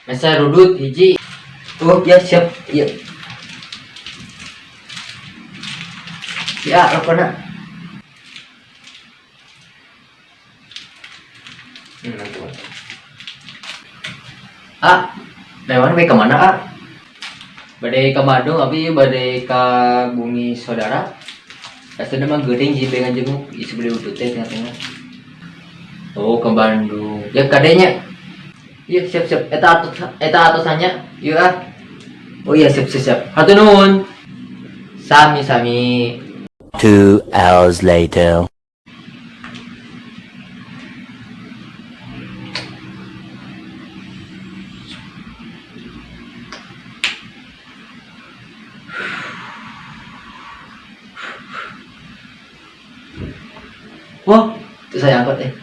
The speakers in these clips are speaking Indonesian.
Masa rudut hiji. Oh ya siap. Iya. Ya apa nak? Nanti. Lewat ke kemana Badai ke Bandung abi badai ke bumi saudara. Rasanya mah geuning ji pengen jenguk isi beli udut teh tengah-tengah. Oh ke Bandung. Ya kadenya. Iya siap-siap. Eta atusannya. Iya. Oh iya siap-siap. Hatur nuhun. Sami-sami. 2 hours later. Wah, itu saya angkat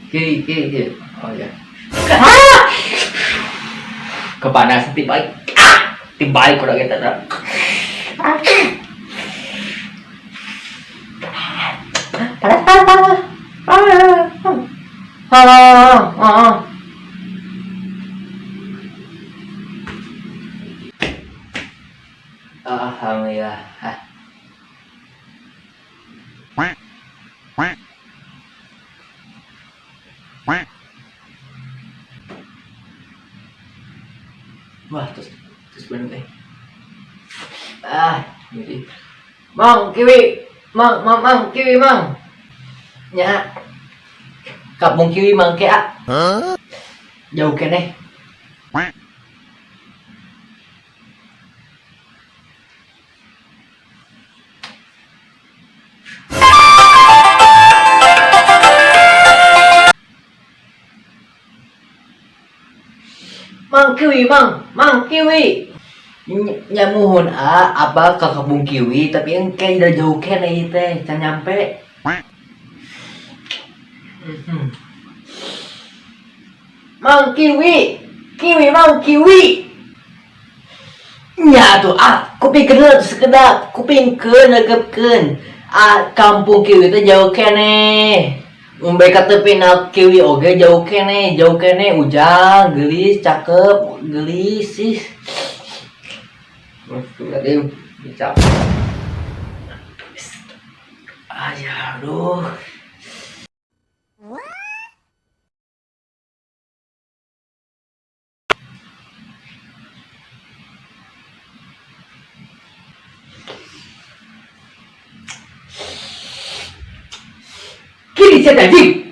Kiri. Oh ya. Kepanasan tibalik. Tibalik udah kita dah. Panas. Alhamdulillah. Wah, terus bener jadi. Mang, kiwi. Mang, kiwi, mang. Ya. Kapung kiwi mang kea. Jauh kene. Mang kiwi. Nyamuhun abah ke kebun kiwi tapi engke udah jauh kene teh, can nyampe. Mang kiwi. Mang kiwi. Nya tuh kupingkeun sekedap, kupingkeun negepkeun. Kampung kiwi teh jauh kene. Umbe ka tepi na kiwi oge jauh kene ujang, gelis, cakep, gelis sih. Tadi bisa. Ya aduh. Kiri saya anjing.